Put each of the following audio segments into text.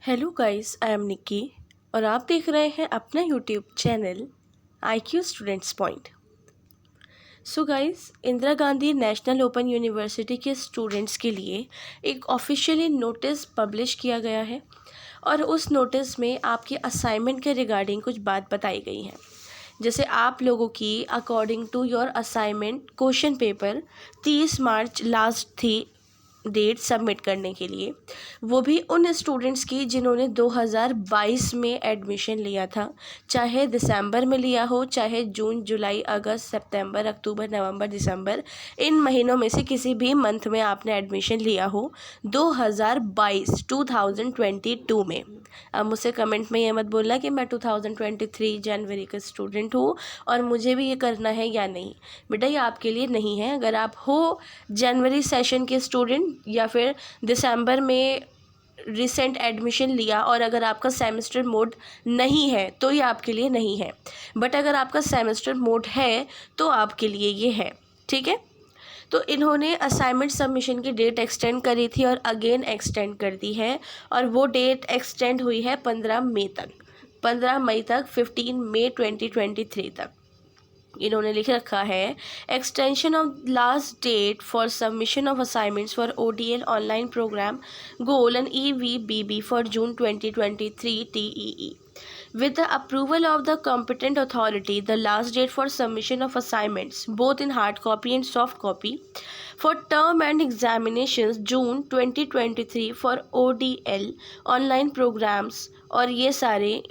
Hello guys, I am Nikki और आप देख रहे हैं अपना YouTube channel IQ students point. So guys, Indira Gandhi national open university के स्टूडेंट्स के लिए एक ऑफिशियली नोटिस पब्लिश किया गया है और उस नोटिस में आपके असाइनमेंट के रिगार्डिंग कुछ बात बताई गई है। जैसे आप लोगों की according to your assignment question paper 30 March last थी डेट सबमिट करने के लिए, वो भी उन स्टूडेंट्स की जिन्होंने 2022 में एडमिशन लिया था, चाहे दिसंबर में लिया हो, चाहे जून, जुलाई, अगस्त, सितंबर, अक्टूबर, नवंबर, दिसंबर, इन महीनों में से किसी भी मंथ में आपने एडमिशन लिया हो 2022 में। अब मुझसे कमेंट में ये मत बोलना कि मैं 2023 जनवरी का स्टूडेंट हूँ और मुझे भी ये करना है या नहीं। बेटा, ये आपके लिए नहीं है। अगर आप हो जनवरी सेशन के स्टूडेंट या फिर दिसंबर में रिसेंट एडमिशन लिया और अगर आपका सेमेस्टर मोड नहीं है तो ये आपके लिए नहीं है, बट अगर आपका सेमेस्टर मोड है तो आपके लिए ये है। ठीक है, तो इन्होंने असाइनमेंट सबमिशन की डेट एक्सटेंड करी थी और अगेन एक्सटेंड कर दी है और वो डेट एक्सटेंड हुई है 15 मई तक, 15 मई 2023 तक। इन्होंने लिख रखा है extension of last date for submission of assignments for ODL online programme goal and EVBB for June 2023 TEE. With the approval of the competent authority, the last date for submission of assignments, both in hard copy and soft copy, for term and examinations June 2023 for ODL online programs और ये सारे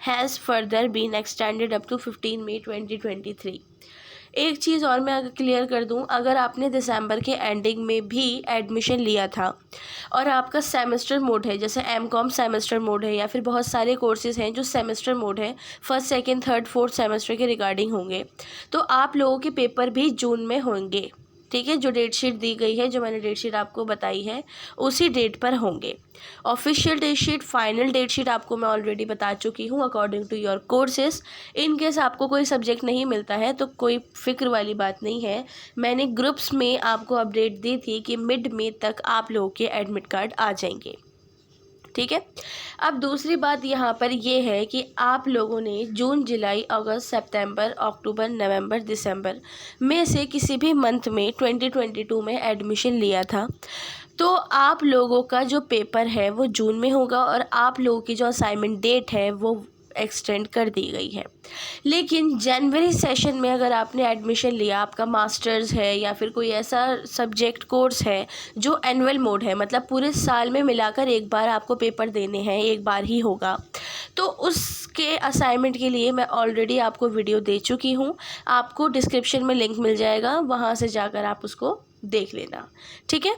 has further been extended up to 15 May 2023. एक चीज़ और मैं अगर clear कर दूं, अगर आपने दिसंबर के एंडिंग में भी एडमिशन लिया था और आपका सेमेस्टर मोड है, जैसे MCOM सेमेस्टर मोड है या फिर बहुत सारे कोर्सेज हैं जो सेमेस्टर मोड है, first, second, third, fourth semester के रिगार्डिंग होंगे, तो आप लोगों के पेपर भी जून में होंगे। ठीक है, जो डेट शीट दी गई है, जो मैंने डेट शीट आपको बताई है, उसी डेट पर होंगे। Official date sheet, final date sheet आपको मैं ऑलरेडी बता चुकी हूँ according to your courses. In case आपको कोई सब्जेक्ट नहीं मिलता है तो कोई फिक्र वाली बात नहीं है। मैंने ग्रुप्स में आपको अपडेट दी थी कि मिड मई तक आप लोगों के एडमिट कार्ड आ जाएंगे। ठीक है, अब दूसरी बात यहाँ पर ये है कि आप लोगों ने जून, जुलाई, अगस्त, सितंबर, अक्टूबर, नवंबर, दिसंबर में से किसी भी मंथ में 2022 में एडमिशन लिया था, तो आप लोगों का जो पेपर है वो जून में होगा और आप लोगों की जो असाइनमेंट डेट है वो एक्सटेंड कर दी गई है। लेकिन जनवरी सेशन में अगर आपने एडमिशन लिया, आपका मास्टर्स है या फिर कोई ऐसा सब्जेक्ट कोर्स है जो एनुअल मोड है, मतलब पूरे साल में मिलाकर एक बार आपको पेपर देने हैं, एक बार ही होगा, तो उसके असाइनमेंट के लिए मैं ऑलरेडी आपको वीडियो दे चुकी हूँ। आपको डिस्क्रिप्शन में लिंक मिल जाएगा, वहाँ से जाकर आप उसको देख लेना। ठीक है,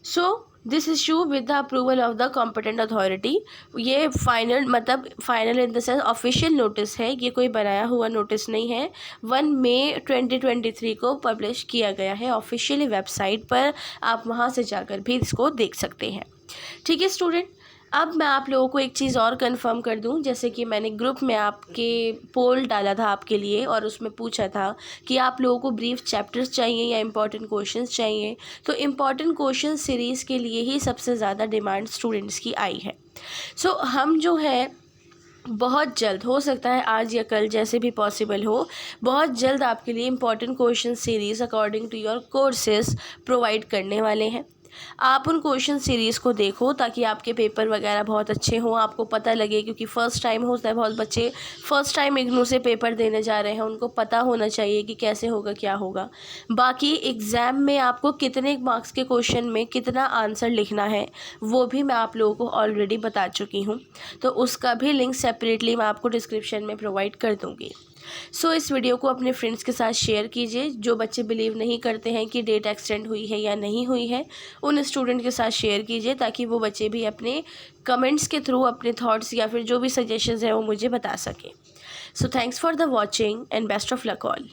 so this issue with the approval of the competent authority, ये फाइनल, मतलब final in the sense official notice है, ये कोई बनाया हुआ नोटिस नहीं है। 1 मई 2023 को पब्लिश किया गया है ऑफिशियली वेबसाइट पर, आप वहाँ से जाकर भी इसको देख सकते हैं। ठीक है स्टूडेंट, अब मैं आप लोगों को एक चीज़ और कंफर्म कर दूं, जैसे कि मैंने ग्रुप में आपके पोल डाला था आपके लिए और उसमें पूछा था कि आप लोगों को ब्रीफ चैप्टर्स चाहिए या इम्पॉर्टेंट क्वेश्चंस चाहिए, तो इम्पॉर्टेंट क्वेश्चन सीरीज़ के लिए ही सबसे ज़्यादा डिमांड स्टूडेंट्स की आई है। सो हम जो है बहुत जल्द, हो सकता है आज या कल, जैसे भी पॉसिबल हो, बहुत जल्द आपके लिए important question series according to your courses provide करने वाले हैं। आप उन क्वेश्चन सीरीज़ को देखो ताकि आपके पेपर वगैरह बहुत अच्छे हों, आपको पता लगे, क्योंकि फ़र्स्ट टाइम होता है, बहुत बच्चे फ़र्स्ट टाइम इग्नू से पेपर देने जा रहे हैं, उनको पता होना चाहिए कि कैसे होगा, क्या होगा। बाकी एग्ज़ाम में आपको कितने मार्क्स के क्वेश्चन में कितना आंसर लिखना है वो भी मैं आप लोगों को ऑलरेडी बता चुकी हूँ, तो उसका भी लिंक सेपरेटली मैं आपको डिस्क्रिप्शन में प्रोवाइड कर दूँगी। सो इस वीडियो को अपने फ्रेंड्स के साथ शेयर कीजिए। जो बच्चे बिलीव नहीं करते हैं कि डेट एक्सटेंड हुई है या नहीं हुई है, उन स्टूडेंट के साथ शेयर कीजिए ताकि वो बच्चे भी अपने कमेंट्स के थ्रू अपने थॉट्स या फिर जो भी सजेशंस हैं वो मुझे बता सकें। So thanks for the watching and best of luck all.